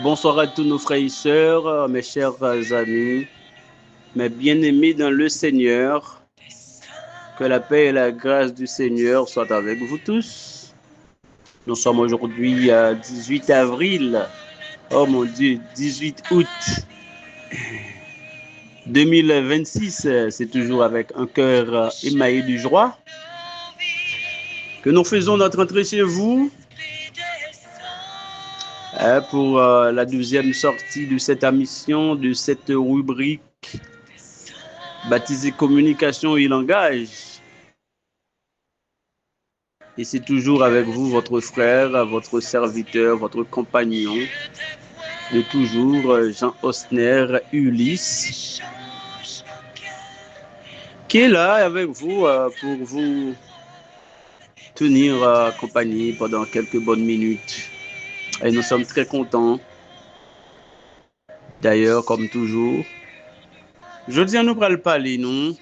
Bonsoir à tous nos frères et sœurs, mes chers amis, mes bien-aimés dans le Seigneur. Que la paix et la grâce du Seigneur soient avec vous tous. Nous sommes aujourd'hui 18 avril. Oh mon Dieu, 18 août 2026. C'est toujours avec un cœur émaillé de joie que nous faisons notre entrée chez vous pour la deuxième sortie de cette émission, de cette rubrique baptisée Communication et langage. Et c'est toujours avec vous, votre frère, votre serviteur, votre compagnon de toujours, Jean Osner Ulysse, qui est là avec vous pour vous tenir compagnie pendant quelques bonnes minutes. Et nous sommes très contents. D'ailleurs, comme toujours, je dis à nous parler, nous,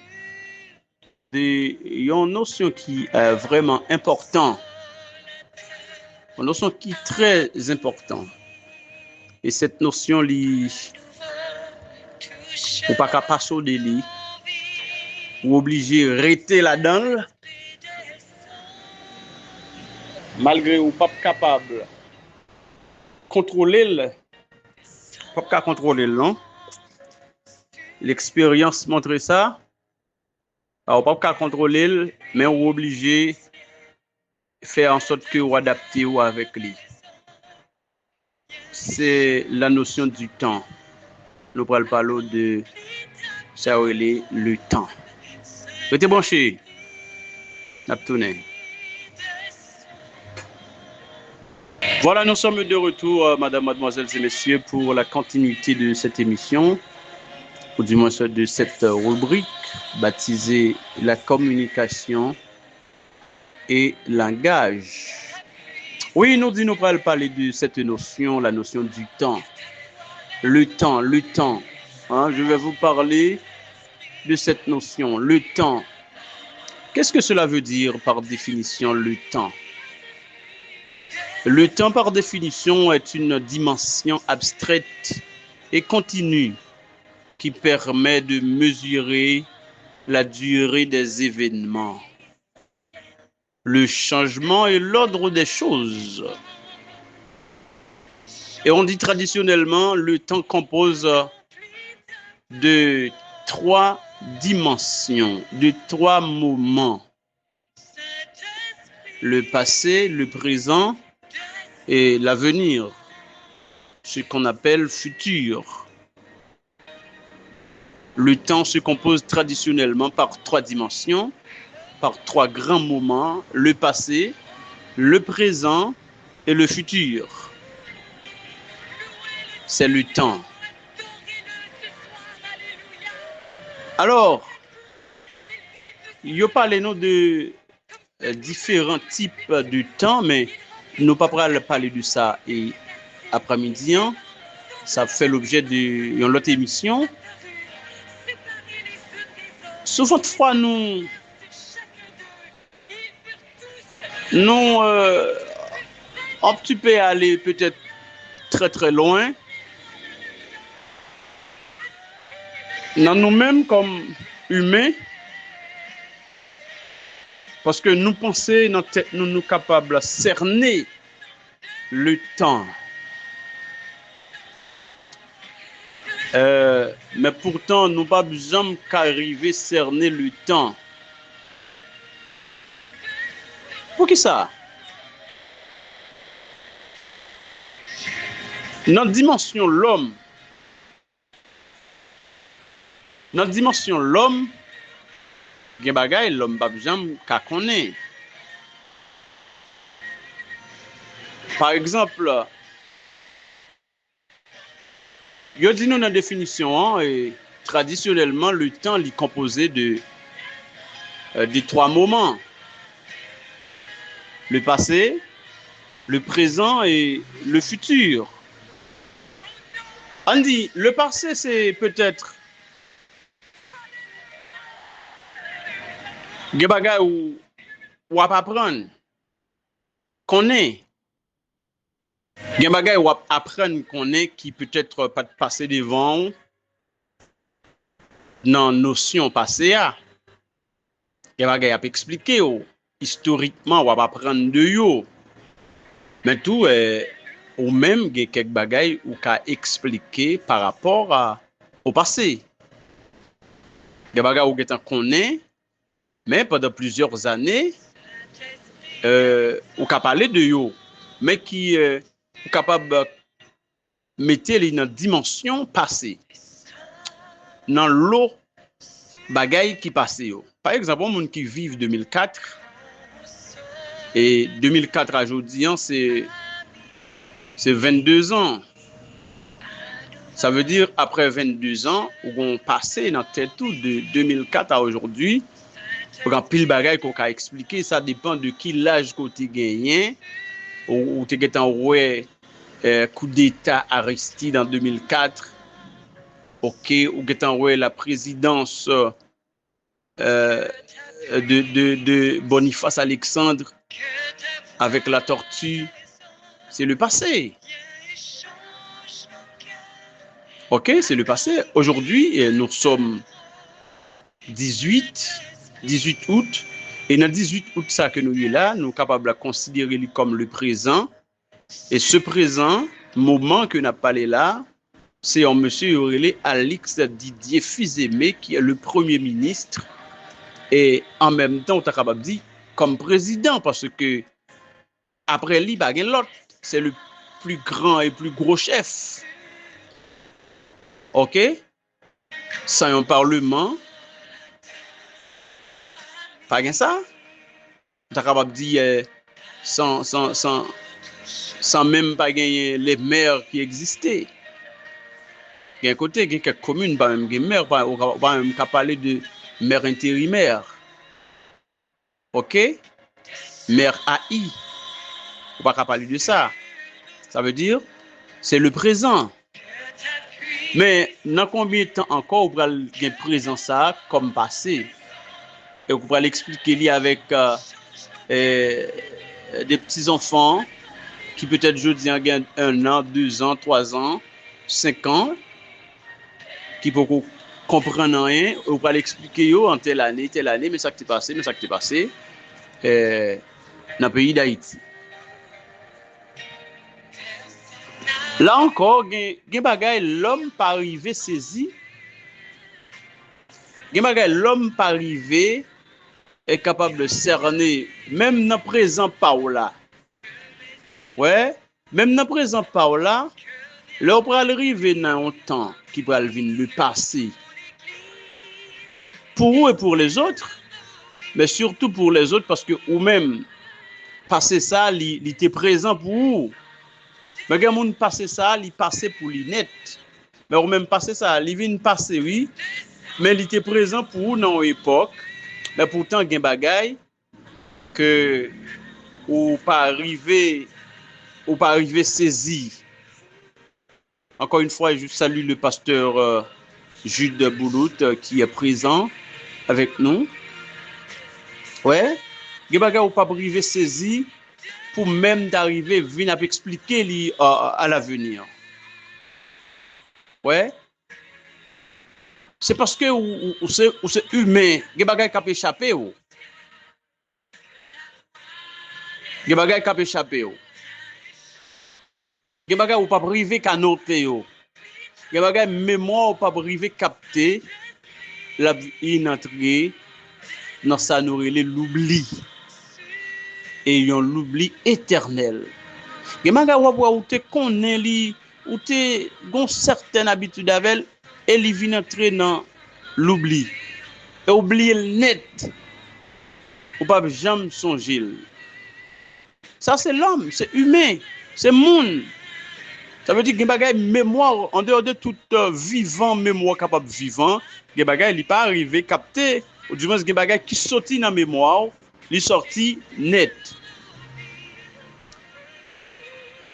d'une notion qui est vraiment importante, une notion qui est très importante. Et cette notion, ou pas qu'à passer au délit, ou obligé de rester là-dedans, malgré ou pas capable contrôler, pas contrôler, non? L'expérience montre ça. Alors, pas contrôler, mais on est obligé de faire en sorte que vous adaptez ou avec lui. C'est la notion du temps. Nous parlons de ça, le temps. Restez branchés. Naptounen. Voilà, nous sommes de retour, madame, mademoiselles et messieurs, pour la continuité de cette émission, ou du moins de cette rubrique baptisée la communication et langage. Oui, nous allons parler de cette notion, la notion du temps. Le temps, le temps. Hein, je vais vous parler de cette notion, le temps. Qu'est-ce que cela veut dire par définition, le temps? Le temps, par définition, est une dimension abstraite et continue qui permet de mesurer la durée des événements, le changement et l'ordre des choses. Et on dit traditionnellement, le temps compose de trois dimensions, de trois moments. Le passé, le présent et l'avenir, ce qu'on appelle futur. Le temps se compose traditionnellement par trois dimensions, par trois grands moments, le passé, le présent et le futur. C'est le temps. Alors, il parle de différents types de temps, mais nous ne pouvons pas parler de ça et après-midi, ça fait l'objet d'une autre émission. Souvent, fois, on peut aller peut-être très très loin dans nous-mêmes comme humains, parce que nous pensons, notre tête, nous sommes capables de cerner le temps. Mais pourtant, nous n'avons pas besoin qu'arriver à cerner le temps. Pour qui ça? Notre dimension l'homme, gen bagay l'homme pas besoin qu'à connaître. Par exemple, yo dit nous dans la définition, et traditionnellement le temps est composé de trois moments: le passé, le présent et le futur. On dit le passé, c'est peut-être des bagages ou à apprendre, connaître. Gen bagay ou apprendre qu'on est qui peut-être pas passer devant dans notion passée a. Gen bagay a expliquer ou historiquement ou apprendre de yo. Mais tout ou même gen quelques bagay ou ka expliquer par rapport au passé. Gen bagay ou getan connaît mais pendant plusieurs années ou ka parler de yo mais qui ou capable mettre les dans dimension passée. Dans l'eau bagay qui passe yo. Par exemple, un monde qui vive 2004 et 2004 à aujourd'hui c'est 22 ans. Ça veut dire après 22 ans on passé dans tête tout de 2004 à aujourd'hui. Grand pile bagay qu'on a expliqué, ça dépend de qui l'âge que tu gagné ou tu es en ouais coup d'état Aristide en 2004. OK, ou tu en ouais la présidence de Boniface Alexandre avec la tortue, c'est le passé. OK, c'est le passé. Aujourd'hui, nous sommes 18 août. Et dans 18 août, ça que nous y là, nous sommes capables de considérer comme le présent. Et ce présent, moment que nous avons parlé là, c'est un monsieur Aurélie Alix Didier Fils-Aimé qui est le premier ministre. Et en même temps, on est capable de dire comme président, parce que après lui, l'autre, c'est le plus grand et plus gros chef. OK? Sans un parlement, pas comme ça. On est capable de dire sans même pas gagner les maires qui existaient. Il y a un côté, il y a quelques communes, pas même des maires, pas même qu'à parler de maire intérimaire. OK? Maire AI. On ne peut pas parler de ça. Ça veut dire, c'est le présent. Mais dans combien de temps encore, on peut bien présent ça comme passé? Et on peut l'expliquer avec des petits-enfants qui peut-être aujourd'hui ont 1 an, 2 ans, 3 ans, 5 ans, qui peuvent comprendre rien, on peut l'expliquer en telle année, mais ça qui t'est passé, dans le pays d'Haïti. Là encore, il y a bagay l'homme pas arrivé saisi. Il y a bagay l'homme pas arrivé est capable de cerner même dans présent Paola. Ouais, même dans présent Paola, là on peut arriver dans un temps qui peut venir le passé. Pour vous et pour les autres, mais surtout pour les autres parce que ou même passer ça, il était présent pour vous. Mais quand on passe ça, il passait pour lui net. Mais ou même passer ça, il vient passer oui, mais il était présent pour vous dans l'époque. Mais pourtant il y a des bagailles que ou pas arriver saisi. Encore une fois, je salue le pasteur Jude Boulout qui est présent avec nous. Ouais, il y a des bagailles ou pas arriver saisi pour même d'arriver venir expliquer à l'avenir. Ouais. C'est parce que ou c'est humain, il y a des bagailles qui ont échappé. Il y a des bagailles qui ont échappé. Il y a des bagailles ou pas arriver qu'à noter. Il y a des bagailles mémoire ou pas arriver capter la vie entrée dans ça nous l'oubli. Et yon l'oubli éternel. Il y a des bagailles où tu connais li ou tu gon certaine habitude avec et li vient entrer dans l'oubli. Et oublier le net. Ou pas jamais songer. Ça c'est l'homme, c'est humain, c'est monde. Ça veut dire que bagay mémoire en dehors de tout vivant mémoire capable vivant, que bagay il pas arrivé capter ou du moins que bagay qui sorti dans mémoire, il sorti net.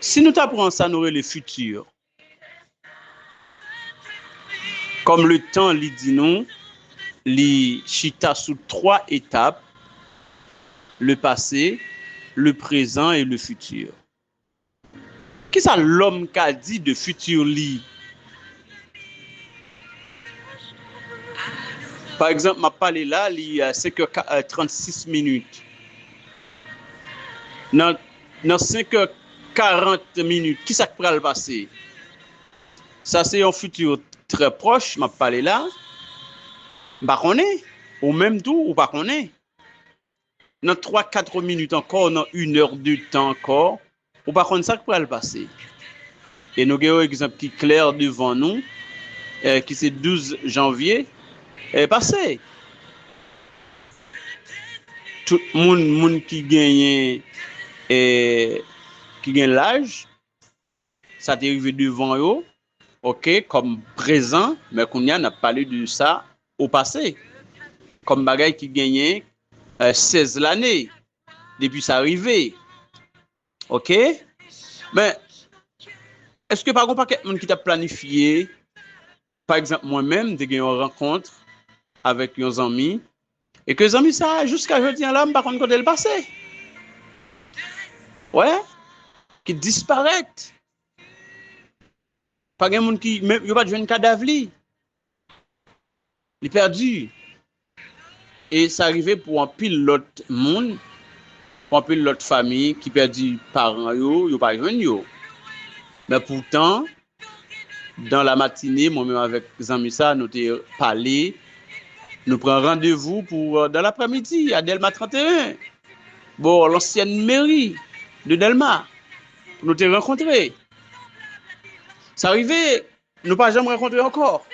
Si nous t'apprenons ça nous le futur. Comme le temps li dit nous, li chita sous 3 étapes: le passé, le présent et le futur. Qui ça l'homme qu'a dit de futur li? Par exemple, m'a parlé là, il y a 5h36 minutes. Dans 5h40 minutes, qui ça pourra le passer? Ça, c'est un futur très proche, m'a parlé là. Bah, on est, ou même tout, ou pas qu'on est. Dans 3-4 minutes encore, dans 1 heure de temps encore, ou pas qu'on ça pourra le passer. Et nous avons un exemple qui est clair devant nous, qui c'est 12 janvier, est passé. Tout le monde qui gagne l'âge, ça t'est arrivé devant eux, ok, comme présent, mais qu'on y a parlé de ça au passé. Comme bagaille qui gagnait 16 l'année, depuis ça arrivé. Ok? Mais est-ce que par exemple, quelqu'un qui t'a planifié, par exemple, moi-même, de gagner une rencontre avec nos amis, et que les amis, ça, jusqu'à aujourd'hui, là, par contre, quand elle passait. Ouais? Qui disparaissent. Pas de monde qui, même, il n'y a pas de jeune cadavre, il est perdu. Et ça arrivait pour un pile l'autre monde, pour un pile l'autre famille qui perdu parents, yo pas jeune yo. Mais pourtant, dans la matinée, moi-même avec les amis, ça, nous t'ai parlé, nous prenons rendez-vous pour dans l'après-midi à Delma 31. Bon, l'ancienne mairie de Delma, nous t'ai rencontré. Ça arrivait, nous pas jamais rencontré encore.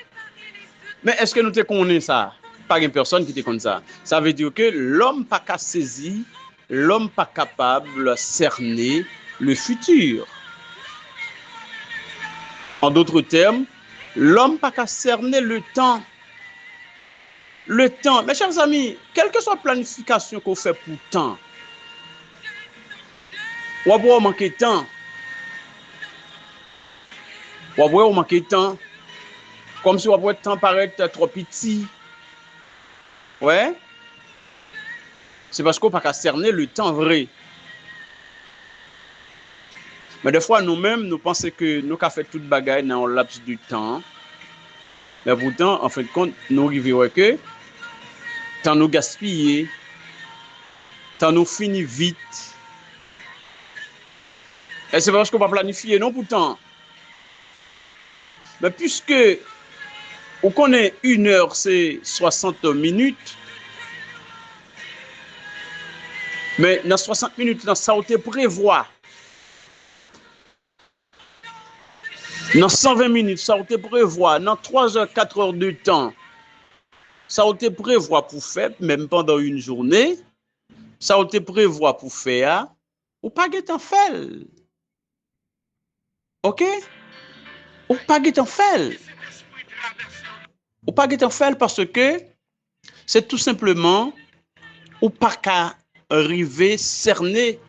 Mais est-ce que nous te connaissons ça? Pas une personne qui te connaît ça. Ça veut dire que l'homme pas qu'à saisir, l'homme pas capable de cerner le futur. En d'autres termes, l'homme pas qu'à cerner le temps. Le temps, mes chers amis, quelle que soit la planification qu'on fait pour le temps, on va manquer de temps. On va manquer de temps. Comme si on va le temps paraître trop petit. Ouais. C'est parce qu'on n'a pas cerner le temps vrai. Mais des fois, nous-mêmes, nous pensons que nous avons fait toute bagaille dans un laps du temps. Mais pourtant, en fin de compte, nous arrivons que temps nous gaspillé, temps nous fini vite. Et c'est parce qu'on va planifier, non pourtant. Mais puisque on connaît 1 heure, c'est 60 minutes. Mais dans 60 minutes, dans ça, on te prévoit. Dans 120 minutes, ça, on te prévoit. Dans 3 heures, 4 heures de temps, ça, on te prévoit pour faire, même pendant une journée. Ça, on te prévoit pour faire, ou pas en faire. Ok? Ou pas en faire. Ou pas en faire parce que c'est tout simplement ou pas qu'à arriver cerner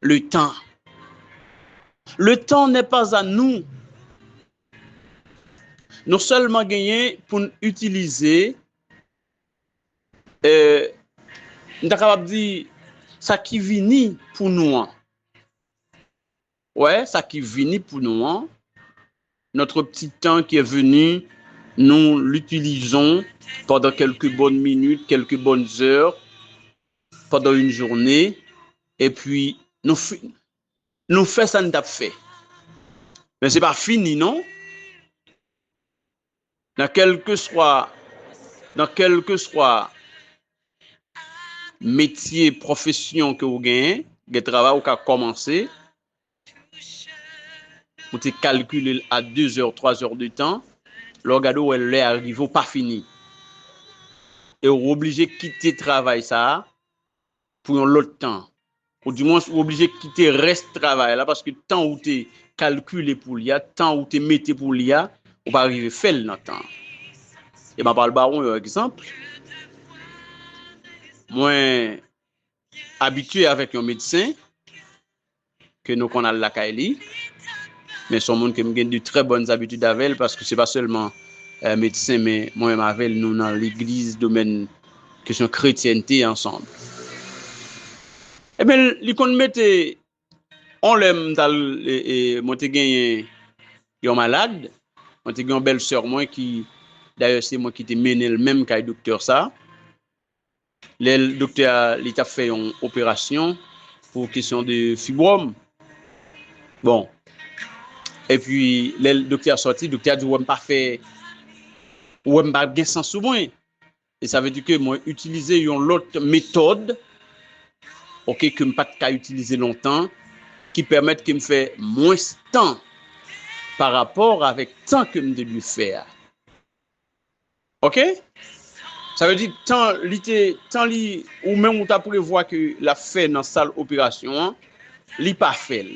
le temps. Le temps n'est pas à nous. Nous seulement gagner pour utiliser nous sommes capables de dire ça qui vient pour nous. Ouais, ça qui vient pour nous. Notre petit temps qui est venu, nous l'utilisons pendant quelques bonnes minutes, quelques bonnes heures, pendant une journée, et puis nous faisons ça, nous avons fait. Mais ce n'est pas fini, non? Dans quel que soit métier, profession que vous gagnez, le travail vous a commencé, vous te calculé à 2 heures, 3 heures de temps, le regard où elle est arrivée, pas fini. Et vous êtes obligé de quitter le travail ça pour un autre temps. Ou du moins, vous êtes obligé de quitter le reste du travail là parce que le temps où tu calculé pour l'IA, le temps où tu mettais pour l'IA, vous pas arriver à faire le temps. Et je parle baron un exemple. Moi, habitué avec un médecin que nous connaissons la Kaili, mais son monde qui me gagne de très bonnes habitudes avec elle parce que c'est pas seulement médecin, mais moi-même avec nous dans l'église, domaine question chrétienté ensemble. Eh bien, il qu'on mettait on l'aime et moi t'ai gagné un malade, moi t'ai gagné une belle sœur moi qui d'ailleurs c'est moi qui t'ai mené le même cas docteur ça. Le docteur il t'a fait une opération pour question de fibrome. Bon. Et puis le docteur sorti, le docteur dit ouais pas fait ouais pas bien sans sous moi. Et ça veut dire que moi utiliser une autre méthode OK que me pas qu'à utiliser longtemps qui permettent que me fait moins de temps par rapport avec temps que me de lui faire. OK? Ça veut dire tant li ou même ou t'a prévoir que la fait dans salle opération, li pas fait.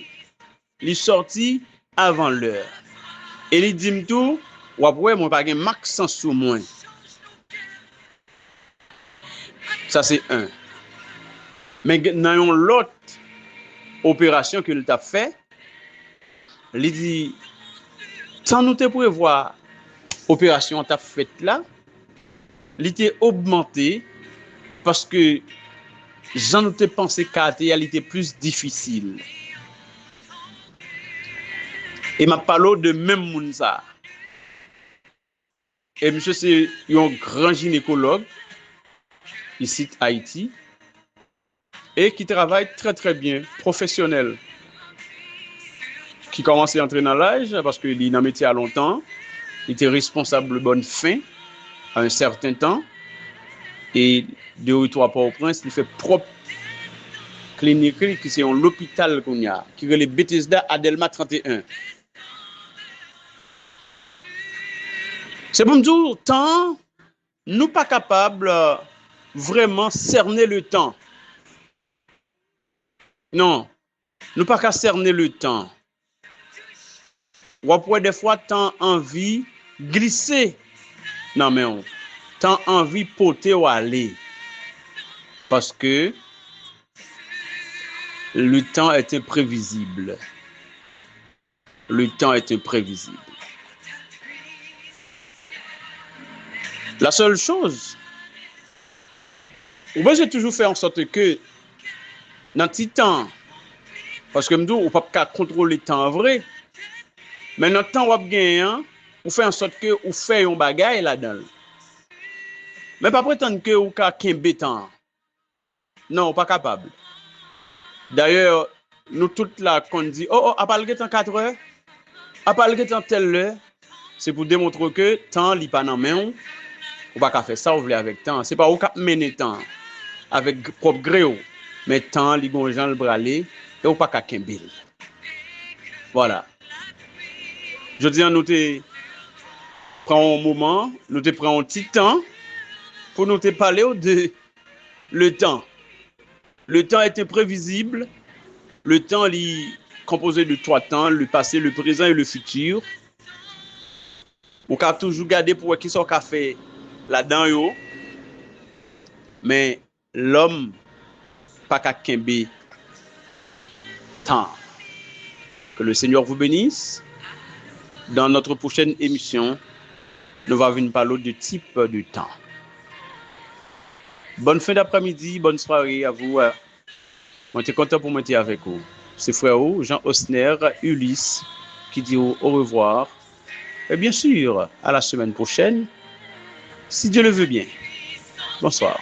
Li sorti avant l'heure. Et li dit tout, ou après moi pas gen max sur moi. Ça c'est un. Mais dans l'autre opération que t'a fait, li dit tant nous te prévoir opération t'a fait là, li était augmenté parce que j'en ai pensé qu'à était plus difficile. Et m'a parlé de même moun ça. Et monsieur c'est un grand gynécologue ici à Haïti et qui travaille très très bien, professionnel. Qui commence à entrer dans l'âge parce qu'il est dans le métier à longtemps. Il était responsable de bonne fin à un certain temps. Et de retour à Port-au-Prince, il fait propre clinique qui c'est un hôpital qu'on a, qui est le Bethesda Adelma 31. C'est pour me dire, temps, nous pas capables vraiment cerner le temps. Non, nous pas qu'à cerner le temps. Ou après des fois, tant envie glisser. Non mais on, tant envie porter ou aller. Parce que le temps est imprévisible. Le temps est imprévisible. La seule chose, moi j'ai toujours fait en sorte que dans le petit temps, parce que je ne peux pas contrôler le temps vrai, mais dans le temps où on gagne, on fait en sorte que on fait un bagage là-dedans. Mais pas prétendre que on a qu'un béton. Non, pas capable. D'ailleurs, nous toutes là qu'on dit oh à parler de temps 4 heures, à parler de temps telle heure, c'est pour démontrer que temps li pas dans main ou pas faire ça ou vle avec temps, c'est pas ou cap mener temps avec propre gré mais temps li gon Jean le bralé et ou pas ka kembel. Voilà. Je dis nous te prend un moment, nous te prend un petit temps pour nous te parler de le temps. Le temps est imprévisible. Le temps est composé de 3 temps, le passé, le présent et le futur. On peut toujours garder pour qui sont qu'a fait là-dedans. Mais l'homme, pas qu'à kembe temps. Que le Seigneur vous bénisse. Dans notre prochaine émission, nous allons venir parler de type de temps. Bonne fin d'après-midi, bonne soirée à vous. On est content pour m'être avec vous. C'est frère Jean Osner, Ulysse, qui dit au revoir. Et bien sûr, à la semaine prochaine, si Dieu le veut bien. Bonsoir.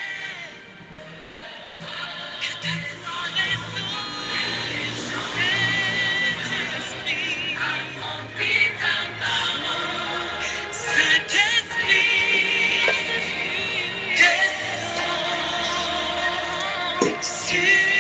Yeah.